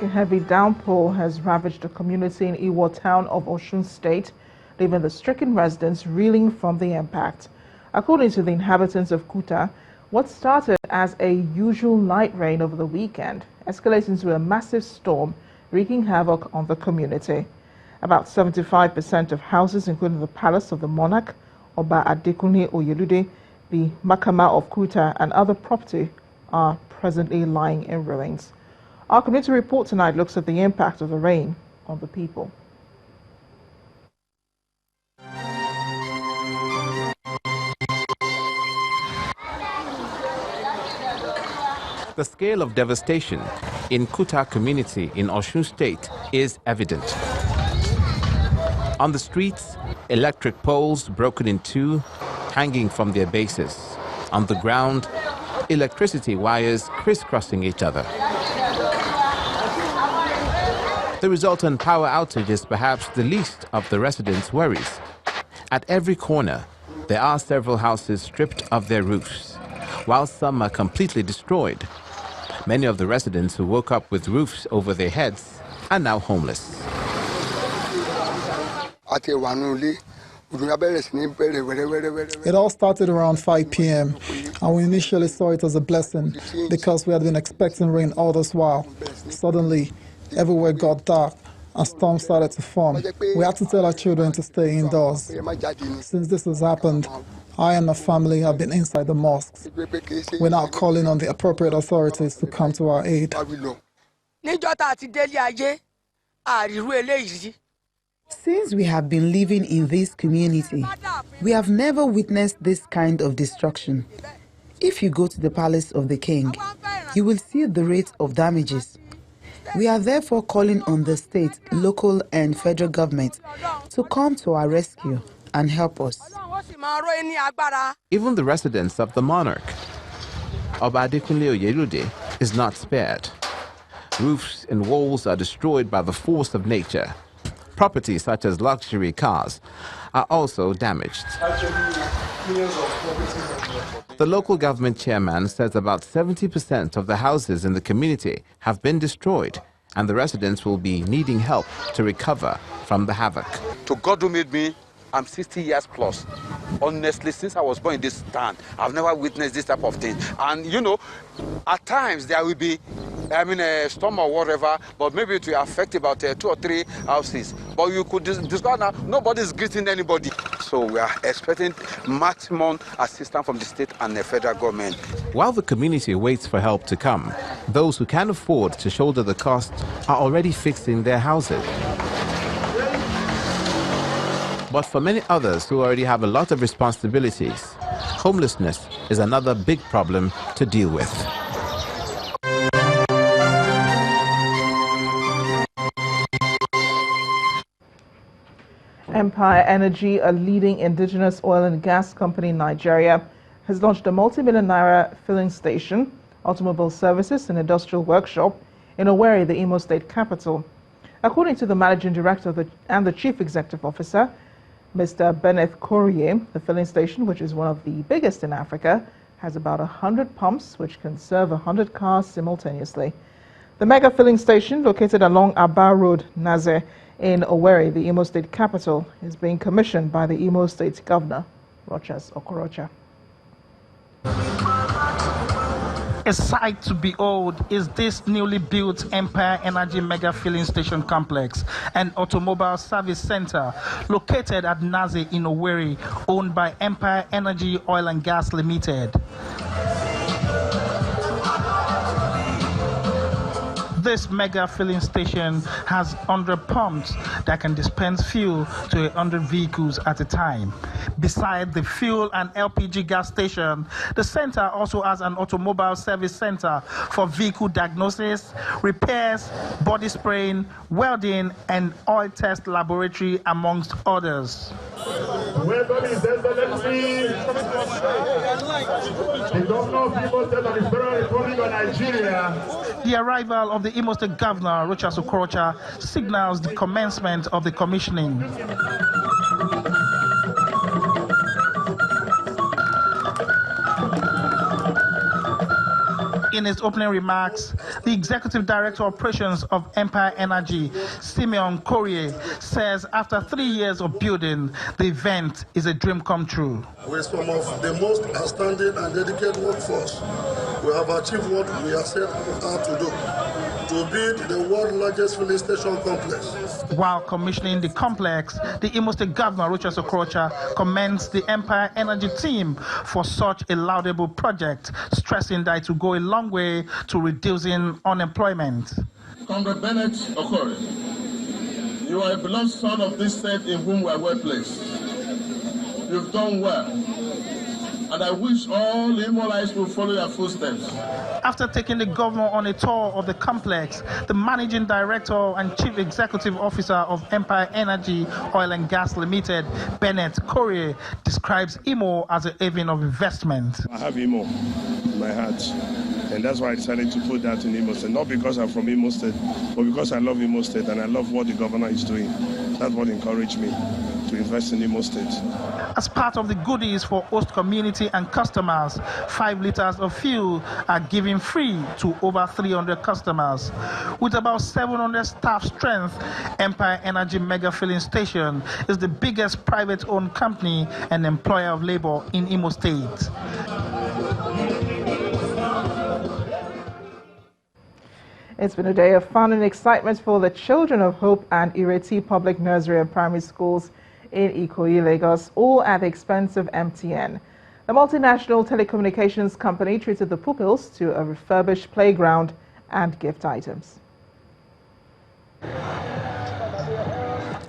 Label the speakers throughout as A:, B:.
A: heavy downpour has ravaged the community in Iwo town of Osun State, leaving the stricken residents reeling from the impact. According to the inhabitants of Kuta, what started as a usual light rain over the weekend escalated into a massive storm, wreaking havoc on the community. About 75% of houses, including the palace of the monarch, Oba Adekunle Oyelude, the Makama of Kuta, and other property are presently lying in ruins. Our community report tonight looks at the impact of the rain on the people.
B: The scale of devastation in Kuta Community in Osun State is evident. On the streets, electric poles broken in two, hanging from their bases. On the ground, electricity wires crisscrossing each other. The resultant power outage is perhaps the least of the residents' worries. At every corner, there are several houses stripped of their roofs, while some are completely destroyed. Many of the residents who woke up with roofs over their heads are now homeless.
C: It all started around 5 p.m. and we initially saw it as a blessing because we had been expecting rain all this while. Suddenly, everywhere got dark and storms started to form. We had to tell our children to stay indoors. Since this has happened, I and my family have been inside the mosques. We're now calling on the appropriate authorities to come to our aid.
D: Since we have been living in this community, we have never witnessed this kind of destruction. If you go to the palace of the king, you will see the rate of damages. We are therefore calling on the state, local and federal government to come to our rescue and help us.
B: Even the residents of the monarch, Oba Adekunle Oyelude, is not spared. Roofs and walls are destroyed by the force of nature. Property such as luxury cars are also damaged. The local government chairman says about 70% of the houses in the community have been destroyed, and the residents will be needing help to recover from the havoc.
E: To God who made me, I'm 60 years plus. Honestly, since I was born in this town, I've never witnessed this type of thing. And you know, at times there will be, a storm or whatever, but maybe it will affect about 2 or 3 houses. But you could discover now, nobody's greeting anybody. So we are expecting maximum assistance from the state and the federal government.
B: While the community waits for help to come, those who can afford to shoulder the cost are already fixing their houses. But for many others who already have a lot of responsibilities, homelessness is another big problem to deal with.
A: Empire Energy, a leading indigenous oil and gas company in Nigeria, has launched a multi-million naira filling station, automobile services and industrial workshop in Owerri, the Imo State capital. According to the managing director and the chief executive officer, Mr. Bennett Courier, the filling station, which is one of the biggest in Africa, has about 100 pumps which can serve 100 cars simultaneously. The mega filling station, located along Aba Road, Naze, in Owerri, the Imo State capital, is being commissioned by the Imo State Governor, Rochas Okorocha.
F: A sight to behold is this newly built Empire Energy Mega Filling Station Complex, an automobile service center located at Naze in Owerri, owned by Empire Energy Oil and Gas Limited. This mega filling station has 100 pumps that can dispense fuel to 100 vehicles at a time. Beside the fuel and LPG gas station, the center also has an automobile service center for vehicle diagnosis, repairs, body spraying, welding, and oil test laboratory, amongst others.
G: Welcome His Excellency, the Governor of Imo State of the Federal Republic of Nigeria.
F: The arrival of the Imo State Governor, Rochas Okorocha, signals the commencement of the commissioning. In his opening remarks, the Executive Director of Operations of Empire Energy, Simeon Courier, says after 3 years of building, the event is a dream come true.
H: With some of the most outstanding and dedicated workforce, we have achieved what we have set out to do, to build the world's largest filling station complex.
F: While commissioning the complex, the Imo State Governor, Rochas Okorocha, commends the Empire Energy team for such a laudable project, stressing that it will go a long way to reducing unemployment.
I: Comrade Bennett Okore, you are a beloved son of this state in whom we are well placed. You've done well, and I wish all Imolites will follow your footsteps.
F: After taking the governor on a tour of the complex, the managing director and chief executive officer of Empire Energy Oil and Gas Limited, Bennett Courier, describes Imo as a haven of investment.
J: I have Imo in my heart, and that's why I decided to put that in Imo State. Not because I'm from Imo State, but because I love Imo State and I love what the governor is doing. That's what encouraged me to invest in Imo State.
F: As part of the goodies for host community and customers, 5 liters of fuel are given free to over 300 customers. With about 700 staff strength, Empire Energy Mega Filling Station is the biggest private-owned company and employer of labor in Imo State.
A: It's been a day of fun and excitement for the children of Hope and Ireti Public Nursery and Primary Schools in Ikoyi, Lagos, all at the expense of MTN. The multinational telecommunications company treated the pupils to a refurbished playground and gift items.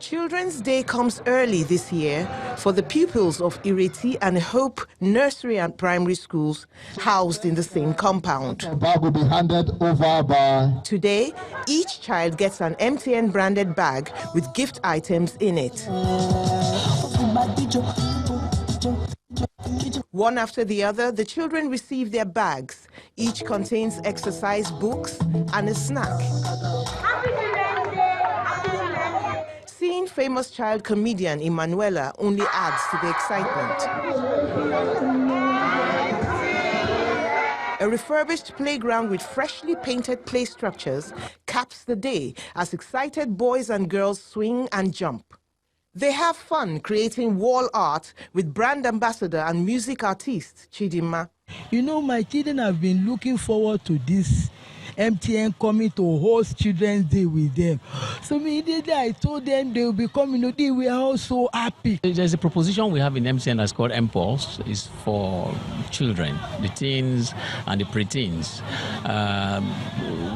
K: Children's Day comes early this year for the pupils of Ireti and Hope Nursery and Primary Schools housed in the same compound.
L: The bag will be handed over by...
K: Today, each child gets an MTN branded bag with gift items in it. One after the other, the children receive their bags. Each contains exercise books and a snack. Seeing famous child comedian Emanuela only adds to the excitement. A refurbished playground with freshly painted play structures caps the day as excited boys and girls swing and jump. They have fun creating wall art with brand ambassador and music artist Chidinma.
M: You know, my children have been looking forward to this MTN coming to host Children's Day with them. So immediately I told them they will be coming. They were all so happy.
N: There's a proposition we have in MTN that's called M-Pulse. It's for children, the teens and the preteens.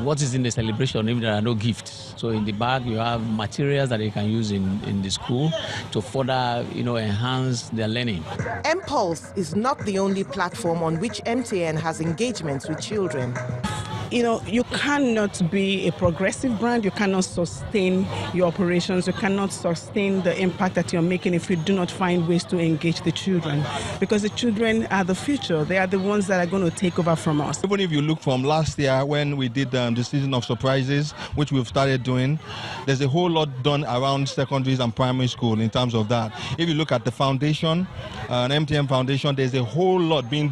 N: What is in the celebration if there are no gifts? So in the bag you have materials that they can use in the school to further, enhance their learning.
K: M-Pulse is not the only platform on which MTN has engagements with children.
O: You cannot be a progressive brand, you cannot sustain your operations, you cannot sustain the impact that you're making if you do not find ways to engage the children. Because the children are the future, they are the ones that are going to take over from us.
P: Even if you look from last year when we did the season of surprises, which we've started doing, there's a whole lot done around secondaries and primary school in terms of that. If you look at the foundation, an MTN foundation, there's a whole lot being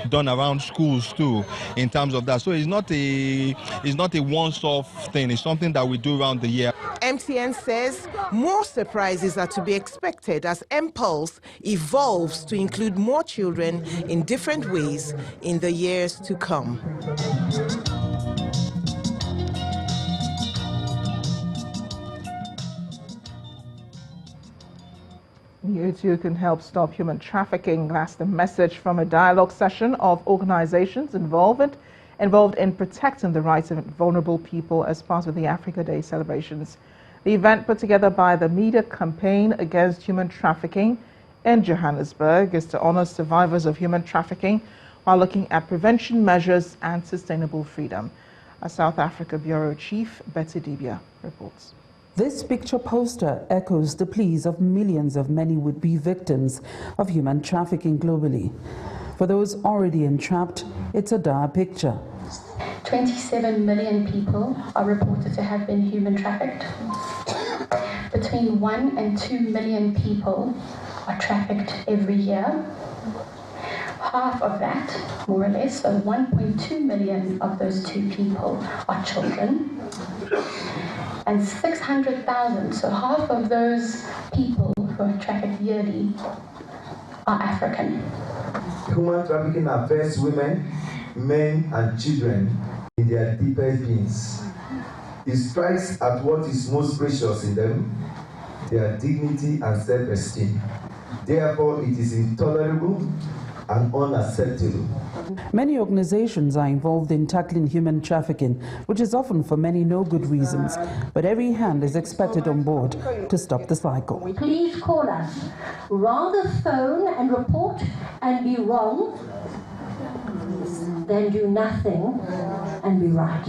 P: done around schools too in terms of that. So it's not a once-off thing. It's something that we do around the year.
K: MTN says more surprises are to be expected as M-Pulse evolves to include more children in different ways in the years to come.
A: You too can help stop human trafficking. That's the message from a dialogue session of organizations involved in protecting the rights of vulnerable people as part of the Africa Day celebrations. The event, put together by the Media Campaign Against Human Trafficking in Johannesburg, is to honor survivors of human trafficking while looking at prevention measures and sustainable freedom. A South Africa Bureau Chief, Betty Dibia, reports.
Q: This picture poster echoes the pleas of millions of many would-be victims of human trafficking globally. For those already entrapped, it's a dire picture.
R: 27 million people are reported to have been human trafficked. Between 1 and 2 million people are trafficked every year. half of that, more or less, so 1.2 million of those 2 people are children, and 600,000, so half of those people who are trafficked yearly are African.
S: Human trafficking affects women, men, and children in their deepest beings. It strikes at what is most precious in them, their dignity and self-esteem. Therefore, it is intolerable and unacceptable.
Q: Many organizations are involved in tackling human trafficking, which is often for many no good reasons, but every hand is expected on board to stop the cycle.
T: Please call us. Rather phone and report and be wrong than do nothing and be right.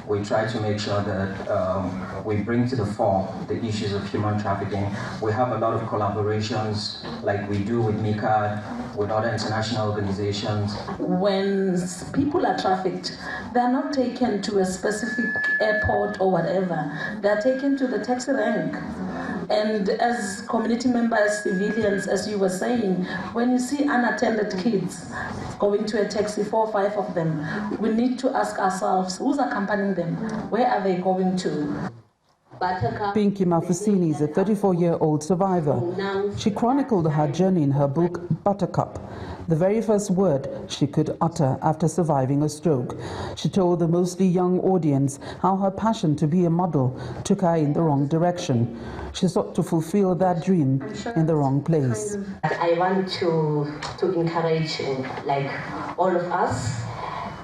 U: We try to make sure that we bring to the fore the issues of human trafficking. We have a lot of collaborations like we do with MICA, with other international organizations.
V: When people are trafficked, they're not taken to a specific airport or whatever. They're taken to the taxi rank. And as community members, civilians, as you were saying, when you see unattended kids going to a taxi, 4 or 5 of them, we need to ask ourselves, who's accompanying them? Where are they going to?
Q: Pinky Mafusini is a 34-year-old survivor. She chronicled her journey in her book, Buttercup, the very first word she could utter after surviving a stroke. She told the mostly young audience how her passion to be a model took her in the wrong direction. She sought to fulfill that dream in the wrong place.
T: I want to encourage like all of us,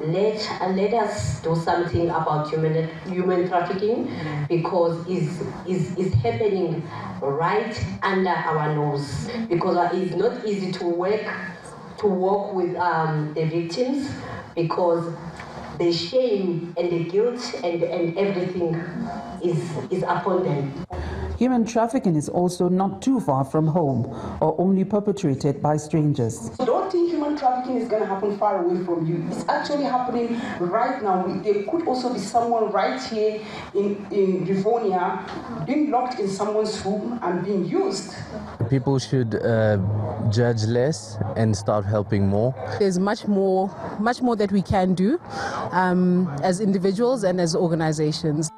T: let us do something about human trafficking, because it's happening right under our nose, because it's not easy to work with the victims, because the shame and the guilt and everything is upon them.
Q: Human trafficking is also not too far from home or only perpetrated by strangers.
W: Don't think human trafficking is going to happen far away from you. It's actually happening right now. There could also be someone right here in Rivonia being locked in someone's room and being used.
X: People should judge less and start helping more.
Y: There's much more that we can do as individuals and as organizations.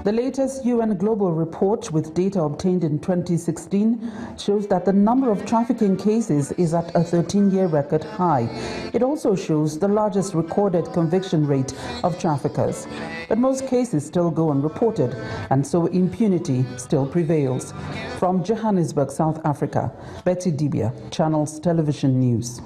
Q: The latest UN Global Report, with data obtained in 2016, shows that the number of trafficking cases is at a 13-year record high. It also shows the largest recorded conviction rate of traffickers. But most cases still go unreported, and so impunity still prevails. From Johannesburg, South Africa, Betty Dibia, Channels Television News.